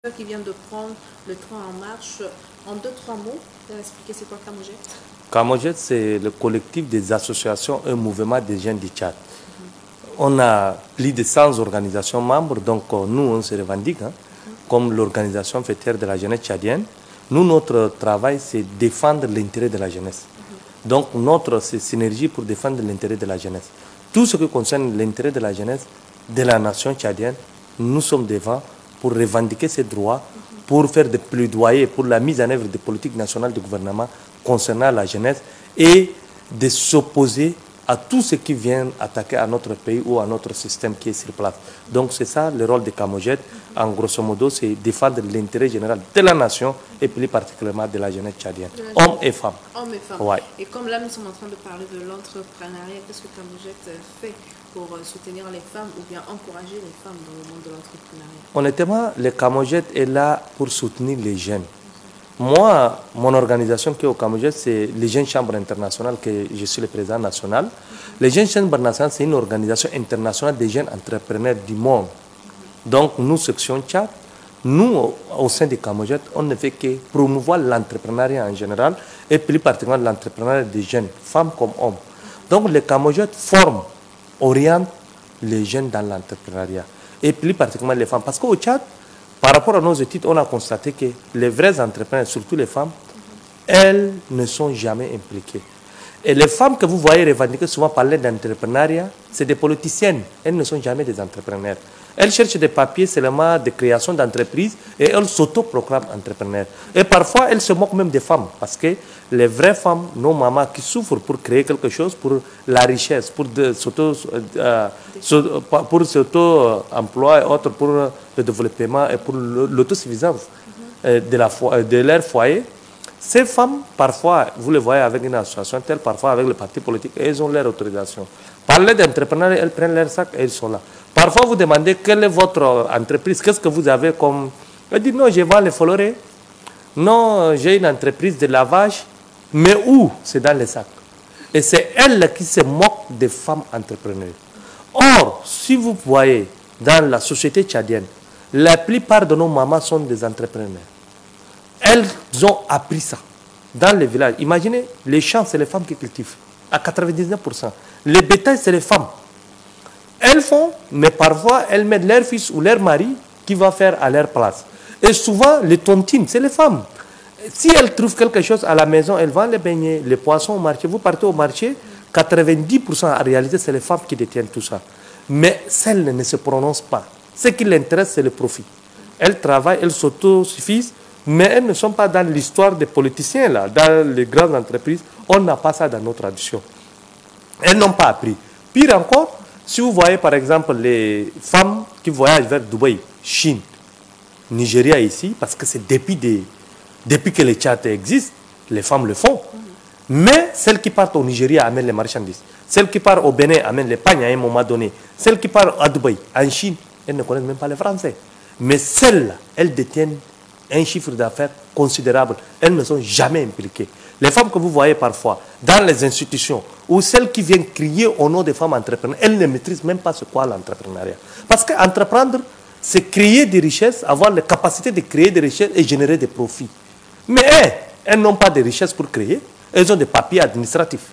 qui vient de prendre le train en marche. En 2-3 mots, tu vas expliquer c'est quoi Camojet? Camojet, c'est le collectif des associations et mouvements des jeunes du Tchad. On a plus de 100 organisations membres, donc nous, on se revendique comme l'organisation fêtière de la jeunesse tchadienne. Nous, notre travail, c'est défendre l'intérêt de la jeunesse. Donc, notre synergie pour défendre l'intérêt de la jeunesse. Tout ce qui concerne l'intérêt de la jeunesse de la nation tchadienne, nous sommes devant pour revendiquer ces droits, pour faire des plaidoyers pour la mise en œuvre des politiques nationales du gouvernement concernant la jeunesse et de s'opposer à tout ce qui vient attaquer à notre pays ou à notre système qui est sur place. Donc c'est ça le rôle de Camojet. En grosso modo, c'est défendre l'intérêt général de la nation et plus particulièrement de la jeunesse tchadienne, hommes et femmes. Hommes et femmes. Ouais. Et comme là, nous sommes en train de parler de l'entrepreneuriat, qu'est-ce que Camojet fait pour soutenir les femmes ou bien encourager les femmes dans le monde de l'entrepreneuriat? Honnêtement, le Camojet est là pour soutenir les jeunes. Moi, mon organisation qui est au Camojet, c'est les Jeunes Chambres Internationales, que je suis le président national. Les Jeunes Chambres Nationales, c'est une organisation internationale des jeunes entrepreneurs du monde. Donc, nous, section Tchad, nous, au sein du Camojet, on ne fait que promouvoir l'entrepreneuriat en général et plus particulièrement l'entrepreneuriat des jeunes, femmes comme hommes. Donc, le Camojet forme, oriente les jeunes dans l'entrepreneuriat et plus particulièrement les femmes. Parce qu'au Tchad, par rapport à nos études, on a constaté que les vrais entrepreneurs, surtout les femmes, elles ne sont jamais impliquées. Et les femmes que vous voyez revendiquer souvent parler d'entrepreneuriat, c'est des politiciennes. Elles ne sont jamais des entrepreneurs. Elles cherchent des papiers seulement de création d'entreprises et elles s'autoproclament entrepreneurs. Et parfois, elles se moquent même des femmes parce que les vraies femmes, nos mamans qui souffrent pour créer quelque chose, pour la richesse, pour s'auto-emploi et autres, pour le développement et pour l'autosuffisance de leur foyer, ces femmes, parfois, vous les voyez avec une association telle, parfois avec le parti politique, et elles ont leur autorisation. Parler d'entrepreneuriat, elles prennent leur sac et elles sont là. Parfois, vous demandez quelle est votre entreprise, qu'est-ce que vous avez comme... Elle dit non, je vends les florets. Non, j'ai une entreprise de lavage. Mais où? C'est dans les sacs. Et c'est elle qui se moque des femmes entrepreneurs. Or, si vous voyez dans la société tchadienne, la plupart de nos mamans sont des entrepreneurs. Elles ont appris ça dans les villages. Imaginez, les champs, c'est les femmes qui cultivent, à 99%. Les bétails, c'est les femmes. Elles font, mais parfois, elles mettent leur fils ou leur mari qui va faire à leur place. Et souvent, les tontines, c'est les femmes. Si elles trouvent quelque chose à la maison, elles vendent les beignets, les poissons au marché. Vous partez au marché, 90% en réalité, c'est les femmes qui détiennent tout ça. Mais celles ne se prononcent pas. Ce qui l'intéresse, c'est le profit. Elles travaillent, elles s'autosuffisent, mais elles ne sont pas dans l'histoire des politiciens, là, dans les grandes entreprises. On n'a pas ça dans nos traditions. Elles n'ont pas appris. Pire encore, si vous voyez par exemple les femmes qui voyagent vers Dubaï, Chine, Nigeria ici, parce que c'est depuis que les Tchad existent, les femmes le font. Mais celles qui partent au Nigeria amènent les marchandises. Celles qui partent au Bénin amènent les pagnes à un moment donné. Celles qui partent à Dubaï, en Chine, elles ne connaissent même pas le français. Mais celles-là, elles détiennent un chiffre d'affaires considérable. Elles ne sont jamais impliquées. Les femmes que vous voyez parfois dans les institutions ou celles qui viennent crier au nom des femmes entrepreneurs, elles ne maîtrisent même pas ce qu'est l'entrepreneuriat. Parce qu'entreprendre, c'est créer des richesses, avoir la capacité de créer des richesses et générer des profits. Mais elles n'ont pas de richesses pour créer, elles ont des papiers administratifs.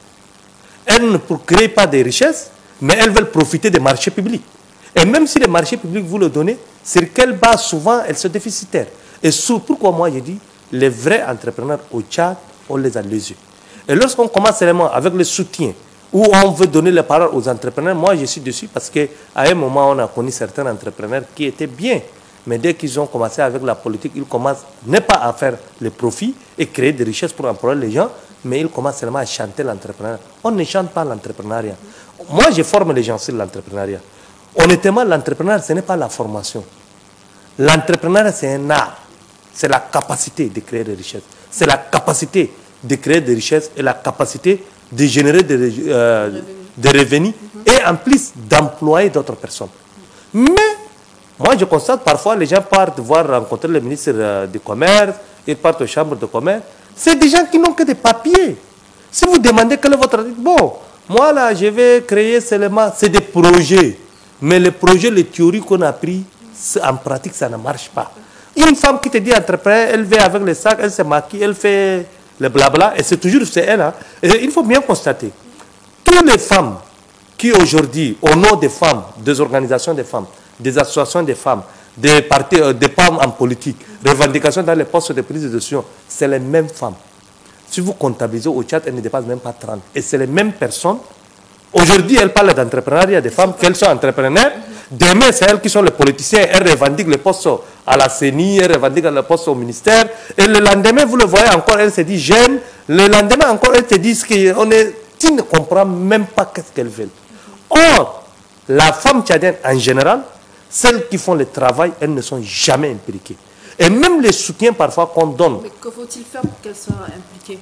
Elles ne créent pas de richesses, mais elles veulent profiter des marchés publics. Et même si les marchés publics vous le donnez, sur quelle base souvent elles sont déficitaires. Et pourquoi moi je dis, les vrais entrepreneurs au Tchad, on les a les yeux. Et lorsqu'on commence seulement avec le soutien, où on veut donner la parole aux entrepreneurs, moi je suis dessus parce qu'à un moment on a connu certains entrepreneurs qui étaient bien. Mais dès qu'ils ont commencé avec la politique, ils commencent non pas à faire le profit et créer des richesses pour employer les gens, mais ils commencent seulement à chanter l'entrepreneuriat. On ne chante pas l'entrepreneuriat. Moi je forme les gens sur l'entrepreneuriat. Honnêtement, l'entrepreneuriat, ce n'est pas la formation. L'entrepreneuriat, c'est un art. C'est la capacité de créer des richesses. C'est la capacité de créer des richesses et la capacité de générer des revenus et en plus d'employer d'autres personnes. Mais, moi je constate parfois les gens partent voir rencontrer le ministre du Commerce, ils partent aux chambres de commerce. C'est des gens qui n'ont que des papiers. Si vous demandez quel est votre... Bon, moi là, je vais créer seulement... C'est des projets. Mais les projets, les théories qu'on a pris, en pratique, ça ne marche pas. Une femme qui te dit entrepreneur, elle vient avec les sacs, elle se maquille, elle fait le blabla, et c'est toujours c'est elle. Hein. Et il faut bien constater, toutes les femmes qui aujourd'hui, au nom des femmes, des organisations des femmes, des associations des femmes, des partis, des femmes en politique, revendications dans les postes de prise de décision, c'est les mêmes femmes. Si vous comptabilisez au Tchad, elles ne dépassent même pas 30. Et c'est les mêmes personnes. Aujourd'hui, elles parlent d'entrepreneuriat, des femmes, qu'elles sont entrepreneurs. Demain, c'est elles qui sont les politiciens. Elles revendiquent le poste à la CENI, elles revendiquent le poste au ministère. Et le lendemain, vous le voyez encore, elles se disent jeunes. Le lendemain encore, elles te disent qu'on est... Tu ne comprends même pas qu'est-ce qu'elles veulent. Or, la femme tchadienne en général, celles qui font le travail, elles ne sont jamais impliquées. Et même les soutiens parfois qu'on donne. Mais que faut-il faire pour qu'elles soient impliquées?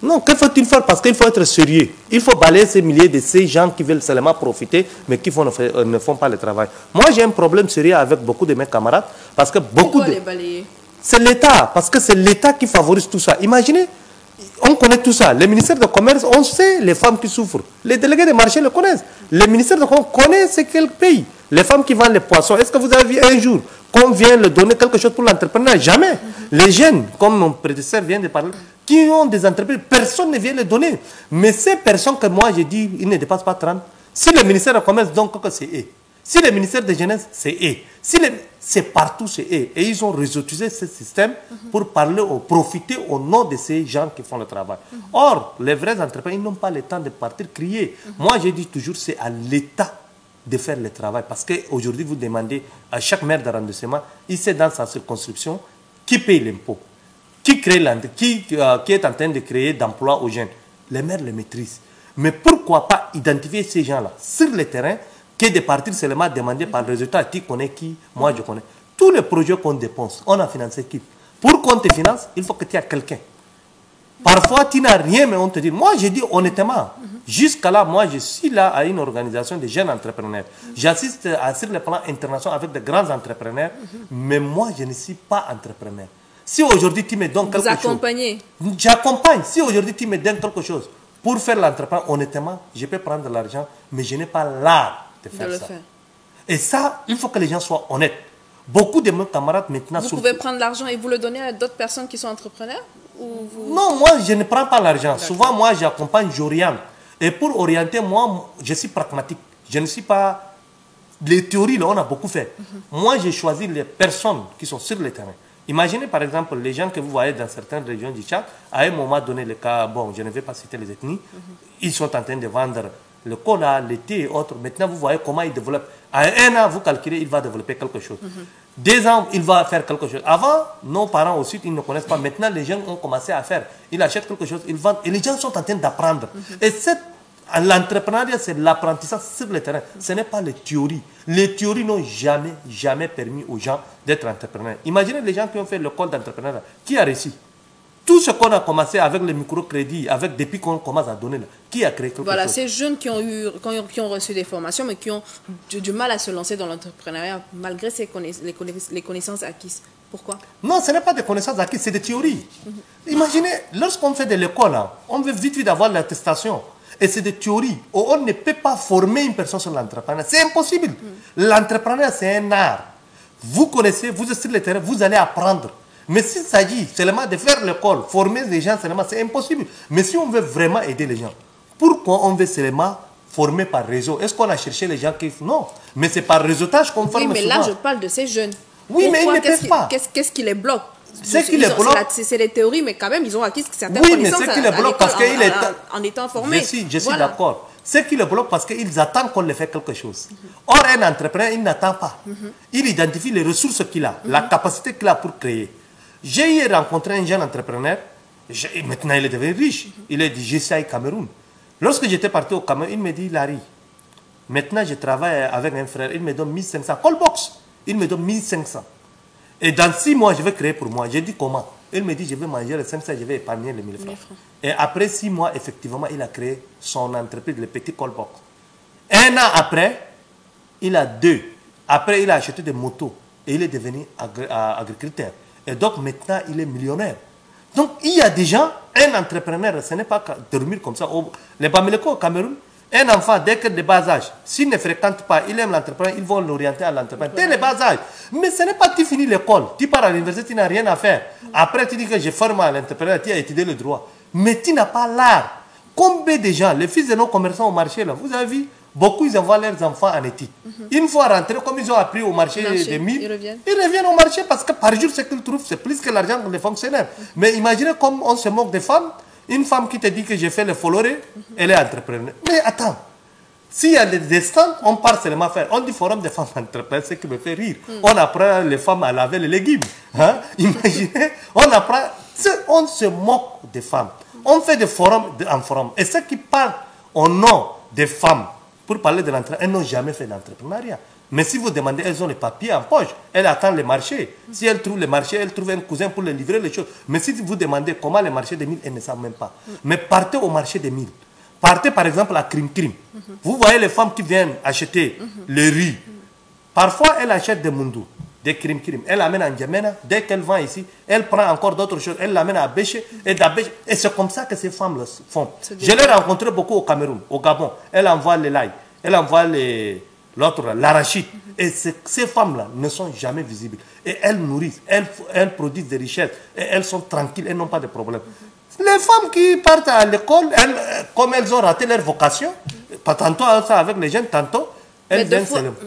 Non, que faut-il faire? Parce qu'il faut être sérieux. Il faut balayer ces milliers de ces gens qui veulent seulement profiter, mais qui ne font pas le travail. Moi, j'ai un problème sérieux avec beaucoup de mes camarades, parce que beaucoup de... les balayer? C'est l'État, parce que c'est l'État qui favorise tout ça. Imaginez, on connaît tout ça. Les ministères de commerce, on sait les femmes qui souffrent. Les délégués des marchés le connaissent. Les ministères de commerce connaissent ce qu'elles payent. Les femmes qui vendent les poissons, est-ce que vous avez vu un jour qu'on vient leur donner quelque chose pour l'entrepreneur? Jamais. Les jeunes, comme mon prédécesseur vient de parler, qui ont des entreprises, personne ne vient les donner. Mais ces personnes que moi j'ai dit, ils ne dépassent pas 30. Si le ministère du Commerce, donc c'est eux. Si le ministère de Jeunesse, c'est eux. Si c'est partout, c'est eux. Et ils ont réutilisé ce système pour parler, profiter au nom de ces gens qui font le travail. Or, les vrais entrepreneurs, ils n'ont pas le temps de partir crier. Moi, j'ai dit toujours, c'est à l'État de faire le travail. Parce qu'aujourd'hui, vous demandez à chaque maire d'arrondissement, il sait dans sa circonscription, qui paye l'impôt, qui est en train de créer d'emplois aux jeunes. Les maires le maîtrisent. Mais pourquoi pas identifier ces gens-là sur le terrain, que de partir seulement demander par le résultat, qui connaît qui, moi je connais. Tous les projets qu'on dépense, on a financé qui? Pour qu'on te finance, il faut que tu aies quelqu'un. Parfois, tu n'as rien, mais on te dit, moi, je dis honnêtement, jusqu'à là, moi, je suis là à une organisation de jeunes entrepreneurs. J'assiste sur le plan international avec de grands entrepreneurs, mais moi, je ne suis pas entrepreneur. Si aujourd'hui, tu me donnes quelque chose... Vous accompagnez? J'accompagne. Si aujourd'hui, tu me donnes quelque chose pour faire l'entrepreneuriat, honnêtement, je peux prendre de l'argent, mais je n'ai pas l'art de faire ça. Et ça, il faut que les gens soient honnêtes. Beaucoup de mes camarades maintenant... Vous pouvez prendre l'argent et vous le donner à d'autres personnes qui sont entrepreneurs? Non, moi, je ne prends pas l'argent. Souvent, moi, j'accompagne, j'oriente. Et pour orienter, moi, je suis pragmatique. Je ne suis pas... Les théories, là, on a beaucoup fait. Moi, j'ai choisi les personnes qui sont sur le terrain. Imaginez, par exemple, les gens que vous voyez dans certaines régions du Tchad, à un moment donné, le cas, bon, je ne vais pas citer les ethnies, ils sont en train de vendre le cola, le thé et autres. Maintenant, vous voyez comment ils développent. À un an, vous calculez, il va développer quelque chose. 2 ans, il va faire quelque chose. Avant, nos parents aussi, ils ne connaissent pas. Maintenant, les jeunes ont commencé à faire. Ils achètent quelque chose, ils vendent. Et les gens sont en train d'apprendre. Et l'entrepreneuriat, c'est l'apprentissage sur le terrain. Ce n'est pas les théories. Les théories n'ont jamais, jamais permis aux gens d'être entrepreneurs. Imaginez les gens qui ont fait l'école d'entrepreneuriat. Qui a réussi? Tout ce qu'on a commencé avec le microcrédit, depuis qu'on commence à donner, là, qui a créé quelque chose? Voilà, ces jeunes qui ont reçu des formations, mais qui ont du mal à se lancer dans l'entrepreneuriat, malgré les connaissances acquises. Pourquoi? Non, ce n'est pas des connaissances acquises, c'est des théories. Imaginez, lorsqu'on fait de l'école, on veut vite avoir l'attestation. Et c'est des théories. On ne peut pas former une personne sur l'entrepreneuriat. C'est impossible. L'entrepreneuriat, c'est un art. Vous connaissez, vous êtes sur le terrain, vous allez apprendre. Mais s'il s'agit seulement de faire l'école, former les gens seulement, c'est impossible. Mais si on veut vraiment aider les gens, pourquoi on veut seulement former par réseau? Est-ce qu'on a cherché les gens qui... Non, mais c'est par réseautage qu'on forme. Oui, mais là, je parle de ces jeunes. Oui, mais ils ne peuvent pas. Qu'est-ce qui les bloque? C'est qui les bloque. C'est des théories, mais quand même, ils ont acquis certaines connaissances. Oui, mais c'est qui les bloque parce qu'il est... En étant formés. Je suis d'accord. C'est qui le bloque parce qu'ils attendent qu'on leur fait quelque chose. Or, un entrepreneur, il n'attend pas. Il identifie les ressources qu'il a, la capacité qu'il a pour créer. J'ai rencontré un jeune entrepreneur, maintenant il est devenu riche, il est du GCI Cameroun. Lorsque j'étais parti au Cameroun, il me dit, Larry, maintenant je travaille avec un frère, il me donne 1500, Callbox, il me donne 1500. Et dans 6 mois, je vais créer pour moi. J'ai dit comment? Il me dit, je vais manger les 500, je vais épargner les 1000 francs. Et après 6 mois, effectivement, il a créé son entreprise, le petit Callbox. 1 an après, il a 2. Après, il a acheté des motos et il est devenu agriculteur. Et donc maintenant, il est millionnaire. Donc il y a des gens, un entrepreneur, ce n'est pas dormir comme ça. Les Bamileko au Cameroun, Un enfant, dès que de bas âge, s'il ne fréquente pas, il aime l'entrepreneuriat, ils vont l'orienter à l'entrepreneuriat. Dès le bas âge. Mais ce n'est pas que tu finis l'école, tu pars à l'université, tu n'as rien à faire. Après, tu dis que je forme à l'entrepreneuriat, tu as étudié le droit. Mais tu n'as pas l'art. Combien de gens, les fils de nos commerçants au marché, là, vous avez vu, beaucoup, ils envoient leurs enfants en études. Une fois rentrés, comme ils ont appris au marché des mines, ils reviennent au marché parce que par jour, ce qu'ils trouvent, c'est plus que l'argent des fonctionnaires. Mais imaginez comme on se moque des femmes. Une femme qui te dit que j'ai fait le folloré, elle est entrepreneur. Mais attends, s'il y a des stands, on part seulement faire. On dit forum des femmes entrepreneurs, c'est ce qui me fait rire. On apprend les femmes à laver les légumes. Hein? Imaginez, on apprend, on se moque des femmes. On fait des forums en forum. Et ceux qui parlent au nom des femmes pour parler de l'entrepreneuriat, elles n'ont jamais fait d'entrepreneuriat. Mais si vous demandez, elles ont les papiers en poche. Elles attendent les marchés. Si elles trouvent les marchés, elles trouvent un cousin pour les livrer les choses. Mais si vous demandez comment les marchés des milles, elles ne savent même pas. Mais partez au marché des milles. Partez par exemple à Crime Crime. Vous voyez les femmes qui viennent acheter les riz. Parfois, elles achètent des mundous, des Crime Crime. Elles l'amènent en Djamena. Dès qu'elle vend ici, elle prend encore d'autres choses. Elle l'amène à Béché. Et c'est comme ça que ces femmes le font. Je l'ai rencontré beaucoup au Cameroun, au Gabon. Elle envoie les lailles. Elle envoie l'autre, l'arachide. Et ces femmes-là ne sont jamais visibles. Et elles nourrissent, elles produisent des richesses. Et elles sont tranquilles, elles n'ont pas de problème. Les femmes qui partent à l'école, comme elles ont raté leur vocation, pas tantôt avec les jeunes, tantôt, elles viennent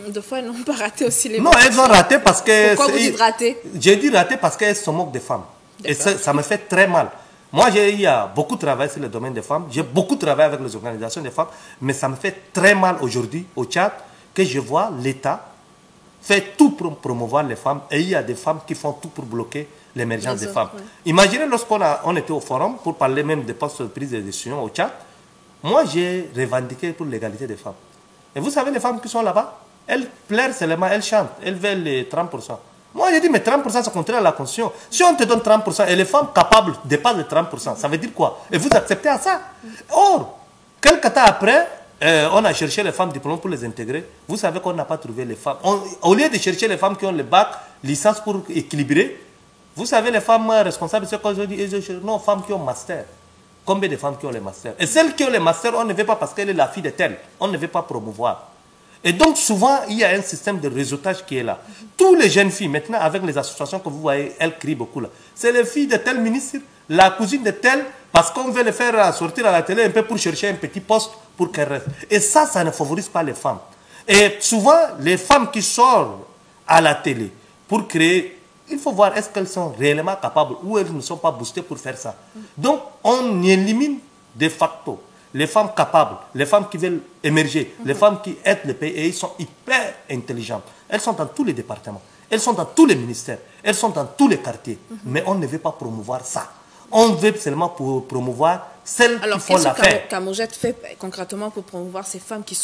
deux fois, elles n'ont pas raté aussi les Non, elles ont raté parce que... Pourquoi vous dites raté? J'ai dit raté parce qu'elles se moquent des femmes. Et ça me fait très mal. Moi, j'ai beaucoup travaillé sur le domaine des femmes. J'ai beaucoup travaillé avec les organisations des femmes. Mais ça me fait très mal aujourd'hui, au Tchad, que je vois l'État fait tout pour promouvoir les femmes. Et il y a des femmes qui font tout pour bloquer l'émergence des femmes. Ouais. Imaginez lorsqu'on était au forum pour parler même des postes de prise de décision au Tchad. Moi, j'ai revendiqué pour l'égalité des femmes. Et vous savez, les femmes qui sont là-bas, elles pleurent seulement, elles chantent, elles veulent les 30%. Moi, j'ai dit, mais 30%, c'est contraire à la Constitution. Si on te donne 30% et les femmes capables dépassent les 30%, ça veut dire quoi? Et vous acceptez à ça? Or, quelques temps après, on a cherché les femmes diplômées pour les intégrer. Vous savez qu'on n'a pas trouvé les femmes. Au lieu de chercher les femmes qui ont le bac, licence pour équilibrer, vous savez, les femmes responsables, c'est qu'on dit, non, femmes qui ont master. Combien de femmes qui ont les masters? Et celles qui ont les masters, on ne veut pas parce qu'elle est la fille de telle. On ne veut pas promouvoir. Et donc, souvent, il y a un système de réseautage qui est là. Tous les jeunes filles, maintenant, avec les associations que vous voyez, elles crient beaucoup là. C'est les filles de tel ministre, la cousine de tel, parce qu'on veut les faire sortir à la télé un peu pour chercher un petit poste pour qu'elles restent. Et ça ne favorise pas les femmes. Et souvent, les femmes qui sortent à la télé pour créer, il faut voir est-ce qu'elles sont réellement capables ou elles ne sont pas boostées pour faire ça. Donc, on élimine de facto les femmes capables, les femmes qui veulent émerger, les femmes qui aident le pays, et elles sont hyper intelligentes. Elles sont dans tous les départements, elles sont dans tous les ministères, elles sont dans tous les quartiers. Mais on ne veut pas promouvoir ça. On veut seulement promouvoir celles qui font l'affaire. Alors, qu'est-ce que Camojet fait concrètement pour promouvoir ces femmes qui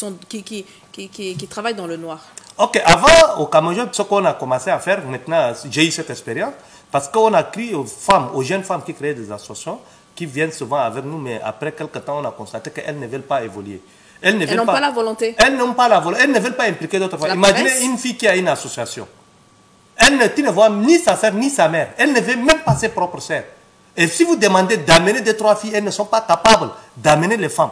travaillent dans le noir? Ok, avant, au Camojet, ce qu'on a commencé à faire, maintenant, j'ai eu cette expérience, parce qu'on a crié aux femmes, aux jeunes femmes qui créent des associations, qui viennent souvent avec nous, mais après quelques temps, on a constaté qu'elles ne veulent pas évoluer. Elles n'ont pas la volonté. Elles n'ont pas la volonté. Elles ne veulent pas impliquer d'autres femmes. Imaginez une fille qui a une association. Tu ne vois ni sa soeur, ni sa mère. Elle ne veut même pas ses propres sœurs. Et si vous demandez d'amener 2-3 filles, elles ne sont pas capables d'amener les femmes.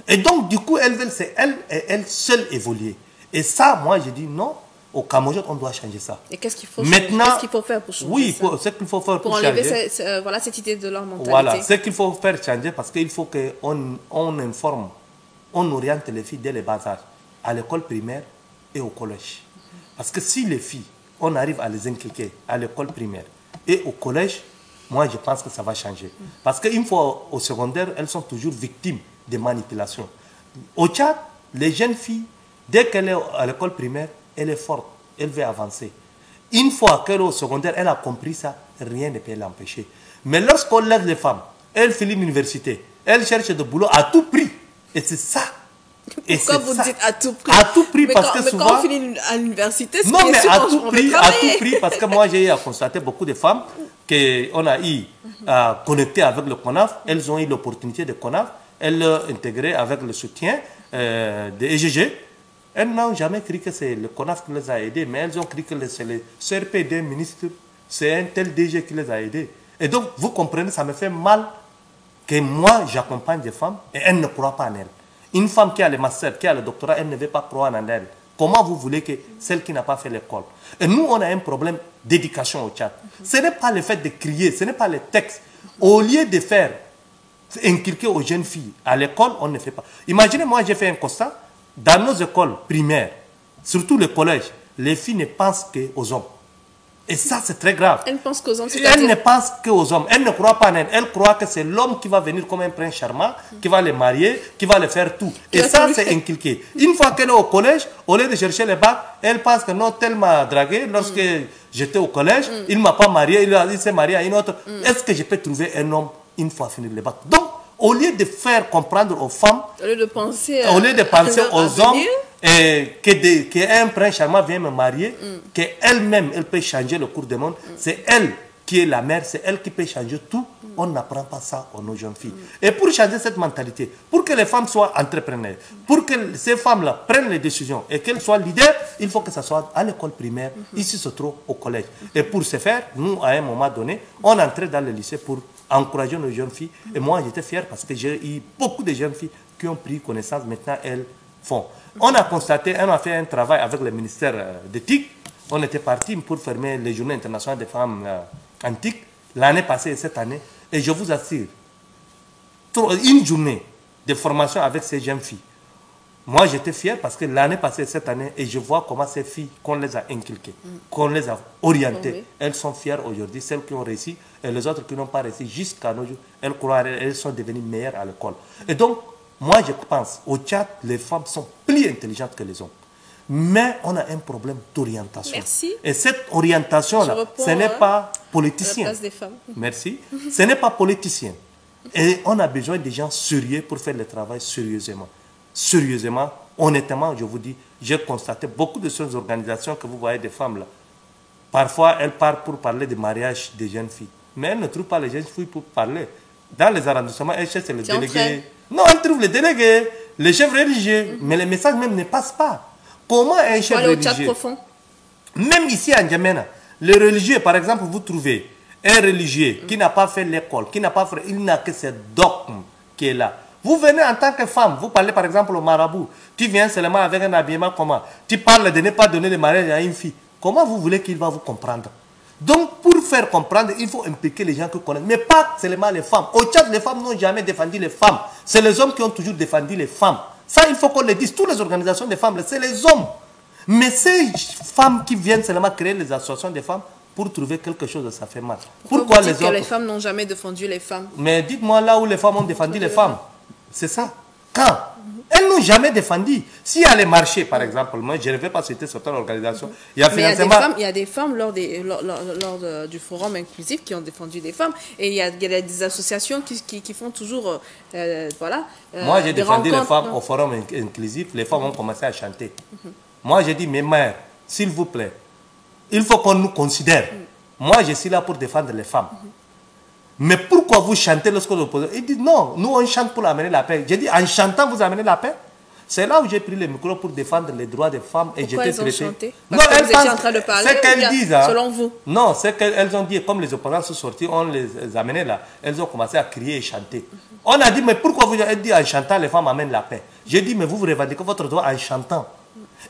Et donc, du coup, elles veulent, c'est elles seules évoluer. Et ça, moi, je dis non. Au Cameroun, on doit changer ça. Et qu'est-ce qu'il faut faire pour changer oui, ça? Ce qu'il faut faire pour enlever voilà, cette idée de leur mentalité. Voilà, ce qu'il faut faire changer, parce qu'il faut qu'on informe, on oriente les filles dès le bas âge, à l'école primaire et au collège. Parce que si les filles, on arrive à les inculquer à l'école primaire et au collège, moi je pense que ça va changer. Parce qu'une fois au secondaire, elles sont toujours victimes de manipulations. Au Tchad, les jeunes filles, dès qu'elle est à l'école primaire, elle est forte, elle veut avancer. Une fois qu'elle est au secondaire, elle a compris ça, rien ne peut l'empêcher. Mais lorsqu'on laisse les femmes, elles finissent l'université, elles cherchent de boulot à tout prix. Et c'est ça. Pourquoi vous dites à tout prix? À tout prix, parce que souvent... quand on finit à l'université, c'est non, mais à tout prix, parce que moi j'ai constaté beaucoup de femmes qu'on a eu à connecter avec le CONAF, elles ont eu l'opportunité de CONAF, elles l'ont intégré avec le soutien de EGG. Elles n'ont jamais cru que c'est le CONAF qui les a aidés, mais elles ont cru que c'est le CRP d'un ministre, c'est un tel DG qui les a aidés. Et donc, vous comprenez, ça me fait mal que moi, j'accompagne des femmes et elles ne croient pas en elles. Une femme qui a le master, qui a le doctorat, elle ne veut pas croire en elle. Comment vous voulez que celle qui n'a pas fait l'école? Et nous, on a un problème d'éducation au Tchad. Ce n'est pas le fait de crier, ce n'est pas le texte. Au lieu de faire inculquer aux jeunes filles à l'école, on ne fait pas. Imaginez, moi, j'ai fait un constat. Dans nos écoles primaires, surtout le collège, les filles ne pensent qu'aux hommes. Et ça, c'est très grave. Elles pensent qu'aux hommes, elles ne pensent qu'aux hommes. Elles ne croient pas en elles. Elles croient que c'est l'homme qui va venir comme un prince charmant, qui va les marier, qui va les faire tout. Et ça, c'est inculqué. Une fois qu'elle est au collège, au lieu de chercher les bacs, elle pense que non, tel m'a dragué lorsque j'étais au collège, il ne m'a pas marié, il s'est marié à une autre. Est-ce que je peux trouver un homme une fois fini les bacs? Donc, au lieu de faire comprendre aux femmes, au lieu de penser aux hommes, et qu'un prince charmant vient me marier, qu'elle-même, elle peut changer le cours du monde, c'est elle qui est la mère, c'est elle qui peut changer tout. On n'apprend pas ça à nos jeunes filles. Et pour changer cette mentalité, pour que les femmes soient entrepreneurs, pour que ces femmes-là prennent les décisions et qu'elles soient leaders, il faut que ça soit à l'école primaire, ici se trouve au collège. Et pour ce faire, nous, à un moment donné, on entrait dans le lycée pour encourager nos jeunes filles. Et moi, j'étais fier parce que j'ai eu beaucoup de jeunes filles qui ont pris connaissance. Maintenant, elles font. On a constaté, on a fait un travail avec le ministère d'éthique. On était parti pour fermer les journées internationales des femmes antiques l'année passée et cette année. Et je vous assure, une journée de formation avec ces jeunes filles. Moi, j'étais fier parce que l'année passée et cette année, et je vois comment ces filles, qu'on les a inculquées, qu'on les a orientées, elles sont fières aujourd'hui, celles qui ont réussi, et les autres qui n'ont pas réussi jusqu'à nos jours, elles croient, elles sont devenues meilleures à l'école. Et donc, moi, je pense, au Tchad, les femmes sont plus intelligentes que les hommes. Mais on a un problème d'orientation. Merci. Et cette orientation-là, ce n'est pas politicien. La place des femmes. Merci. Ce n'est pas politicien. Et on a besoin de gens sérieux pour faire le travail sérieusement. Sérieusement, honnêtement, je vous dis, j'ai constaté beaucoup de ces organisations que vous voyez des femmes là. Parfois, elles partent pour parler de mariage des jeunes filles. Mais elles ne trouvent pas les jeunes filles pour parler. Dans les arrondissements, elles cherchent les délégués. Non, elles trouvent les délégués, les chefs religieux. Mais les messages même ne passent pas. Comment un chef religieux, même ici en Djamena, les religieux, par exemple, vous trouvez un religieux qui n'a pas fait l'école, qui n'a pas fait, il n'a que ce dogme qui est là. Vous venez en tant que femme, vous parlez par exemple au marabout, tu viens seulement avec un habillement comment? Tu parles de ne pas donner le mariage à une fille. Comment vous voulez qu'il va vous comprendre? Donc, pour faire comprendre, il faut impliquer les gens qui connaissent. Mais pas seulement les femmes. Au Tchad, les femmes n'ont jamais défendu les femmes. C'est les hommes qui ont toujours défendu les femmes. Ça, il faut qu'on le dise. Toutes les organisations des femmes, c'est les hommes. Mais ces femmes qui viennent seulement créer les associations des femmes, pour trouver quelque chose, ça fait mal. Pourquoi les autres... que les femmes n'ont jamais défendu les femmes? Mais dites-moi là où les femmes ont défendu les femmes. C'est ça. Quand? Elles n'ont jamais défendu. Si y a les marchés, par exemple, moi je ne vais pas citer certaines organisations. Il y a des femmes lors du forum inclusif qui ont défendu des femmes. Et il y a des associations qui font toujours voilà. Moi j'ai défendu les femmes au forum inclusif. Les femmes ont commencé à chanter. Moi j'ai dit, mes mères, s'il vous plaît, il faut qu'on nous considère. Moi je suis là pour défendre les femmes. Mais pourquoi vous chantez lorsque vous posez? Il dit non, nous on chante pour amener la paix. J'ai dit en chantant vous amenez la paix. C'est là où j'ai pris le micro pour défendre les droits des femmes et j'étais traité. Non, elles étaient en train de parler. C'est qu'elles disent. Selon vous? Non, c'est qu'elles ont dit, comme les opposants sont sortis, on les amenait là. Elles ont commencé à crier et chanter. On a dit, mais pourquoi vous avez dit en chantant les femmes amènent la paix? J'ai dit, mais vous revendiquez votre droit en chantant.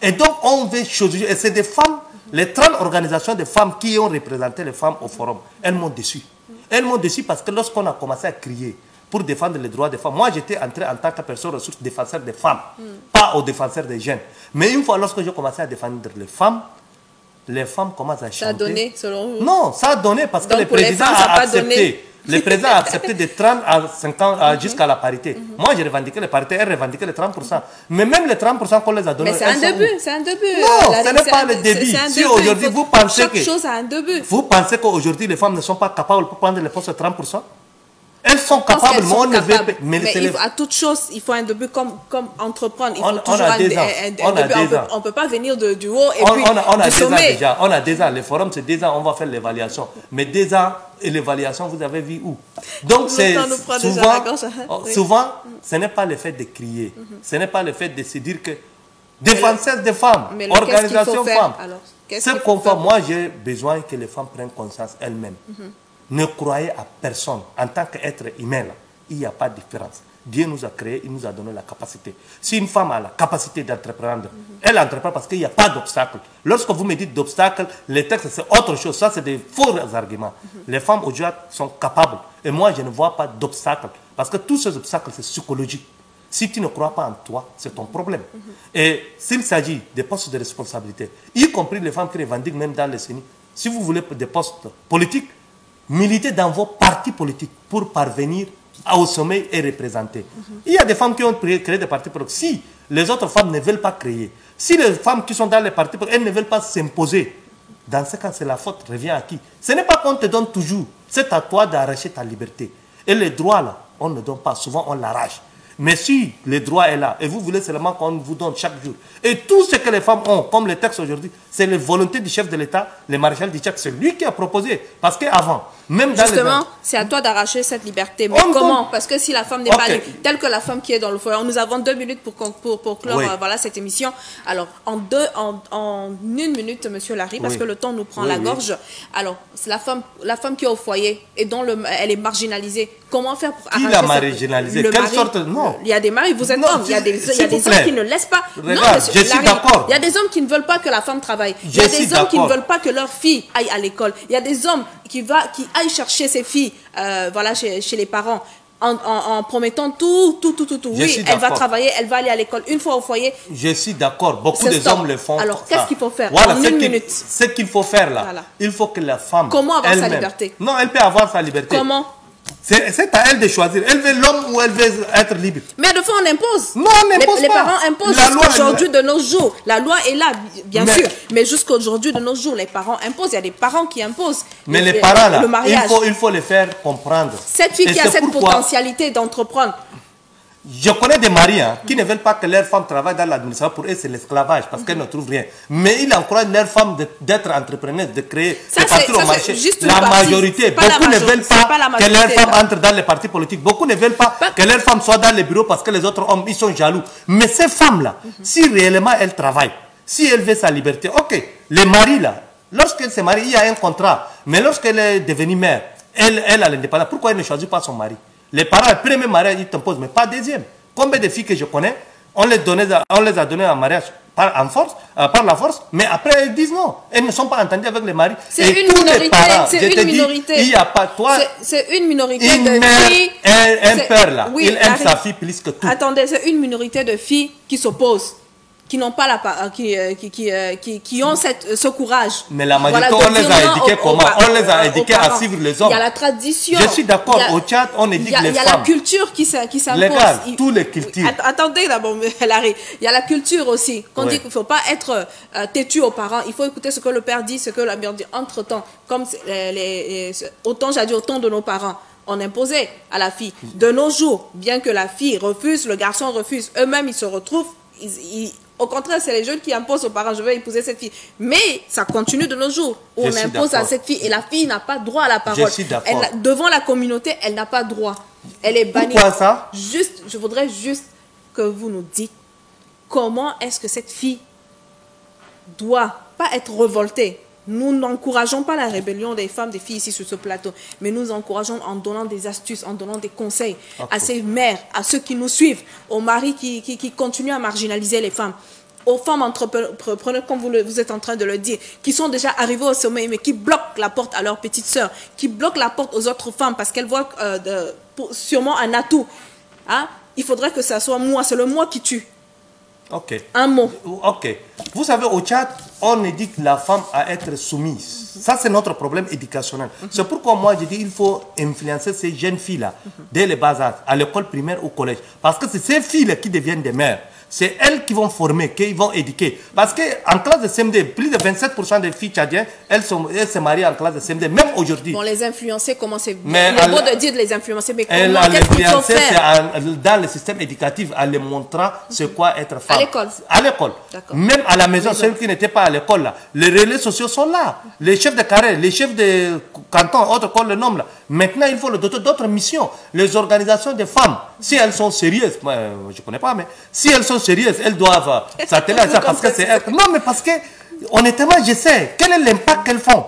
Et donc on veut choisir. Et c'est des femmes, les 30 organisations de femmes qui ont représenté les femmes au forum, elles m'ont déçu. Elles m'ont déçu parce que lorsqu'on a commencé à crier pour défendre les droits des femmes, moi j'étais entré en tant que personne ressource défenseur des femmes, pas aux défenseurs des jeunes. Mais une fois lorsque j'ai commencé à défendre les femmes commencent à chanter. Ça a donné selon vous? Non, ça a donné parce que le président a accepté. Le président a accepté de 30 à 50 jusqu'à la parité. Moi, j'ai revendiqué la parité, elle revendiquait les 30%. Mais même les 30% qu'on les a donnés... Mais c'est un début, c'est un début. Non, ce n'est pas le début. Si aujourd'hui vous pensez que... Chaque chose a un début. Vous pensez qu'aujourd'hui les femmes ne sont pas capables pour prendre les postes de 30%? Elles sont capables, mais on ne veut pas... Mais à toute chose, il faut un début comme entreprendre. Il faut toujours un début. On ne peut pas venir du haut et puis du sommet. On a déjà, le forum c'est déjà, on va faire l'évaluation. Mais déjà, et l'évaluation, vous avez vu où? Donc c'est souvent, ce n'est pas le fait de crier. Ce n'est pas le fait de se dire que défenseurs des femmes, organisation femmes. C'est qu'on fait. Moi, j'ai besoin que les femmes prennent conscience elles-mêmes. Ne croyez à personne. En tant qu'être humain, là, il n'y a pas de différence. Dieu nous a créés, il nous a donné la capacité. Si une femme a la capacité d'entreprendre, elle entreprend parce qu'il n'y a pas d'obstacle. Lorsque vous me dites d'obstacle, les textes, c'est autre chose. Ça, c'est des faux arguments. Les femmes aujourd'hui sont capables. Et moi, je ne vois pas d'obstacle. Parce que tous ces obstacles, c'est psychologique. Si tu ne crois pas en toi, c'est ton problème. Et s'il s'agit des postes de responsabilité, y compris les femmes qui revendiquent même dans les CENI, si vous voulez des postes politiques, militez dans vos partis politiques pour parvenir au sommet et représenter. Il y a des femmes qui ont créé des partis politiques. Si les autres femmes ne veulent pas créer, si les femmes qui sont dans les partis politiques, elles ne veulent pas s'imposer, dans ce cas, c'est la faute revient à qui? Ce n'est pas qu'on te donne toujours. C'est à toi d'arracher ta liberté. Et les droits, là, on ne donne pas. Souvent, on l'arrache. Mais si le droit est là, et vous voulez seulement qu'on vous donne chaque jour, et tout ce que les femmes ont, comme le texte aujourd'hui, c'est la volonté du chef de l'État, le maréchal Ditchak, c'est lui qui a proposé. Parce qu'avant, même dans justement, c'est à toi d'arracher cette liberté. Mais comment? Parce que si la femme n'est pas libre, telle que la femme qui est dans le foyer, nous avons 2 minutes pour clore voilà, cette émission. Alors, en 1 minute, monsieur Larry, parce que le temps nous prend la gorge. Alors, la femme qui est au foyer et dont elle est marginalisée, comment faire pour arracher qui l'a marginalisée? Quelle sorte? Non. Il y a des maris, vous êtes hommes. Il y a des hommes qui ne laissent pas. Regarde, je suis d'accord. Il y a des hommes qui ne veulent pas que la femme travaille. Il y a des hommes qui ne veulent pas que leur fille aille à l'école. Il y a des hommes qui aillent chercher ses filles voilà, chez les parents en promettant tout. Oui, elle va travailler, elle va aller à l'école. Une fois au foyer. Je suis d'accord. Beaucoup des hommes le font. Alors, qu'est-ce qu'il faut faire voilà, en 1 minute? Ce qu'il faut faire là, voilà. Il faut que la femme. Comment avoir sa liberté? Non, elle peut avoir sa liberté. Comment? C'est à elle de choisir. Elle veut l'homme ou elle veut être libre. Mais de fois, on impose. Non, on n'impose pas. Les parents imposent jusqu'aujourd'hui de nos jours. La loi est là, bien sûr. Mais jusqu'aujourd'hui de nos jours, les parents imposent. Il y a des parents qui imposent. Mais les parents, là, le mariage. Il faut les faire comprendre. Cette fille qui a cette potentialité d'entreprendre. Je connais des maris qui ne veulent pas que leurs femmes travaillent dans l'administration. Pour eux, c'est l'esclavage parce qu'elles ne trouvent rien. Mais ils encouragent leurs femmes d'être entrepreneurs, de créer, de partir au marché. La majorité, beaucoup ne veulent pas que leurs femmes entrent dans les partis politiques. Beaucoup ne veulent pas que leurs femmes soient dans les bureaux parce que les autres hommes, ils sont jaloux. Mais ces femmes-là, si réellement elles travaillent, si elles veulent sa liberté, ok, les maris là, lorsqu'elle se marie, il y a un contrat. Mais lorsqu'elle est devenue mère, elle a l'indépendance. Pourquoi elle ne choisit pas son mari? Les parents, le premier mariage, ils t'imposent, mais pas deuxième. Combien de filles que je connais, on les a données en mariage par la force, mais après elles disent non. Elles ne sont pas entendues avec les maris. C'est une minorité. C'est une minorité. Il n'y a pas toi. C'est une minorité de filles. Un père là, oui, il aime sa fille plus que tout. Attendez, c'est une minorité de filles qui s'opposent, qui n'ont pas qui ont ce courage. Mais la majorité, voilà, on les a éduqués comment? On les a éduqués à suivre les hommes. Il y a la tradition. Je suis d'accord, au Tchad, on éduque les femmes. Il y a la culture qui s'impose. Légal, tous les cultures. Attendez d'abord, Larry. Il y a la culture aussi. Qu'on dit qu'il ne faut pas être têtu aux parents. Il faut écouter ce que le père dit, ce que la mère dit. Entre-temps, comme autant de nos parents, on imposait à la fille. De nos jours, bien que la fille refuse, le garçon refuse, eux-mêmes, ils se retrouvent. Au contraire, c'est les jeunes qui imposent aux parents, je vais épouser cette fille. Mais ça continue de nos jours, où on impose à cette fille, et la fille n'a pas droit à la parole. Je suis d'accord. Devant la communauté, elle n'a pas droit. Elle est bannie. Pourquoi ça? Je voudrais juste que vous nous dites comment est-ce que cette fille doit pas être révoltée. Nous n'encourageons pas la rébellion des femmes, des filles ici sur ce plateau, mais nous encourageons en donnant des astuces, en donnant des conseils à ces mères, à ceux qui nous suivent, aux maris qui continuent à marginaliser les femmes, aux femmes entrepreneurs, comme vous êtes en train de le dire, qui sont déjà arrivées au sommet, mais qui bloquent la porte à leurs petites sœurs, qui bloquent la porte aux autres femmes parce qu'elles voient sûrement un atout. Hein? Il faudrait que ça soit moi, c'est le moi qui tue. Ok. Un mot. Ok. Vous savez, au Tchad, on éduque la femme à être soumise. Ça, c'est notre problème éducationnel. C'est pourquoi moi, je dis qu'il faut influencer ces jeunes filles-là, dès le bas âge, à l'école primaire ou au collège. Parce que c'est ces filles-là qui deviennent des mères. C'est elles qui vont former, qui vont éduquer. Parce qu'en classe de CM2, plus de 27% des filles tchadiennes, elles se marient en classe de CM2, même aujourd'hui. Bon, les influencer, comment c'est... Il est beau de dire de les influencer, mais comment, qu'est-ce qu'il faut faire? C'est dans le système éducatif, en les montrant c'est quoi être femme. À l'école? À l'école. Même à la maison, ceux qui n'étaient pas à l'école, là, les relais sociaux sont là. Les chefs de carré, les chefs de canton, autres qu'on le nomme là. Maintenant, il faut le doter d'autres missions. Les organisations de femmes, si elles sont sérieuses, moi, je ne connais pas, mais si elles sont sérieuses, elles doivent s'atteler à ça parce que c'est elles. Non, mais parce que, honnêtement, je sais quel est l'impact qu'elles font.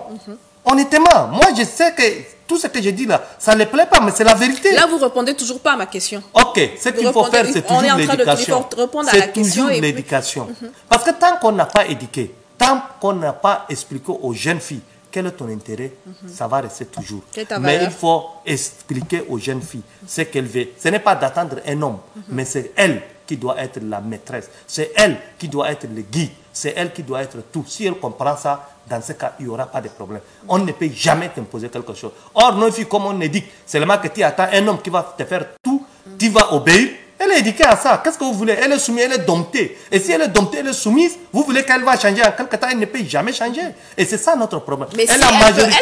Honnêtement, moi, je sais que tout ce que je dis là, ça ne les plaît pas, mais c'est la vérité. Là, vous ne répondez toujours pas à ma question. Ok, ce qu'il faut faire, c'est toujours l'éducation. C'est toujours l'éducation. Parce que tant qu'on n'a pas éduqué, tant qu'on n'a pas expliqué aux jeunes filles quel est ton intérêt, ça va rester toujours. Mais il faut expliquer aux jeunes filles ce qu'elles veulent. Ce n'est pas d'attendre un homme, mais c'est elle qui doit être la maîtresse. C'est elle qui doit être le guide. C'est elle qui doit être tout. Si elle comprend ça, dans ce cas, il n'y aura pas de problème. On ne peut jamais t'imposer quelque chose. Or, nos filles, comme on éduque, seulement que tu attends un homme qui va te faire tout, tu vas obéir. Elle est éduquée à ça. Qu'est-ce que vous voulez? Elle est soumise, elle est domptée. Et si elle est domptée, elle est soumise, vous voulez qu'elle va changer en quelque temps, elle ne peut jamais changer. Et c'est ça notre problème. Mais elle, si la majorité,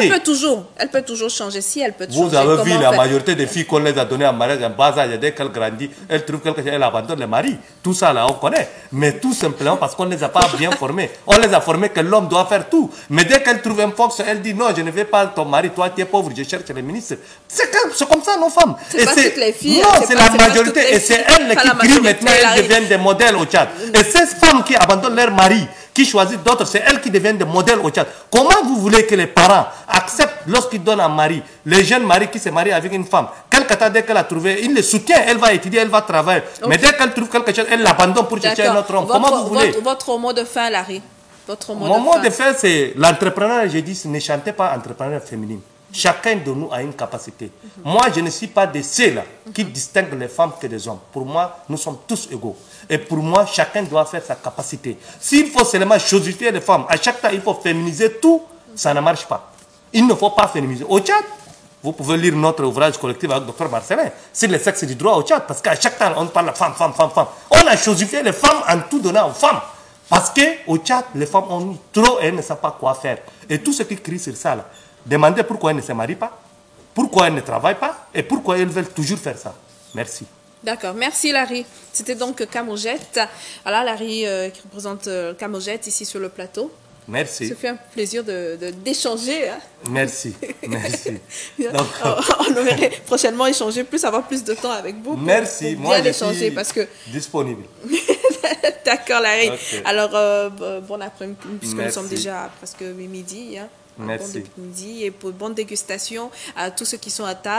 elle peut toujours changer. Si elle peut changer. Vous avez vu la majorité des filles qu'on les a données en mariage en bas âge, dès qu'elles grandissent, elles trouvent quelque chose, elles abandonnent le mari. Tout ça là, on connaît. Mais tout simplement parce qu'on ne les a pas bien formées. On les a formées que l'homme doit faire tout. Mais dès qu'elle trouve un fox, elle dit non, je ne vais pas ton mari, toi tu es pauvre, je cherche le ministre. C'est comme ça nos femmes. C'est pas toutes les filles. Non, c'est la majorité. Et c'est elles qui crient maintenant, elles deviennent des modèles au Tchad. Et ces femmes qui abandonnent leur mari, qui choisissent d'autres, c'est elles qui deviennent des modèles au Tchad. Comment vous voulez que les parents acceptent lorsqu'ils donnent un mari, les jeunes maris qui se marient avec une femme, quelque temps dès qu'elle a trouvé, il le soutient, elle va étudier, elle va travailler. Okay. Mais dès qu'elle trouve quelque chose, elle l'abandonne pour chercher un autre homme. Comment vous voulez? Votre mot de fin, Larry. Mon mot de fin, c'est l'entrepreneur, j'ai dit, ne chantez pas entrepreneur féminine. Chacun de nous a une capacité. Moi, je ne suis pas de ceux-là qui distinguent les femmes que les hommes. Pour moi, nous sommes tous égaux. Et pour moi, chacun doit faire sa capacité. S'il faut seulement chosifier les femmes, à chaque temps, il faut féminiser tout, ça ne marche pas. Il ne faut pas féminiser. Au Tchad, vous pouvez lire notre ouvrage collectif avec Dr Marcelin sur le sexe du droit au Tchad, parce qu'à chaque temps, on parle de femme, femme, femme, femme. On a chosifié les femmes en tout donnant aux femmes. Parce qu'au Tchad, les femmes ont trop et elles ne savent pas quoi faire. Et tout ce qui crie sur ça, là, demandez pourquoi elles ne se marient pas, pourquoi elles ne travaillent pas et pourquoi elles veulent toujours faire ça. Merci. D'accord, merci Larry. C'était donc Camojet. Voilà, Larry qui représente Camojet ici sur le plateau. Merci. Ça fait un plaisir d'échanger. Hein. Merci, merci. Donc, on aimerait prochainement échanger plus, avoir plus de temps avec vous. Merci, moi je suis parce que... disponible. D'accord Larry. Okay. Alors, bon après-midi, puisque nous sommes déjà à presque midi. Hein. Merci. Bon midi et bonne dégustation à tous ceux qui sont à table.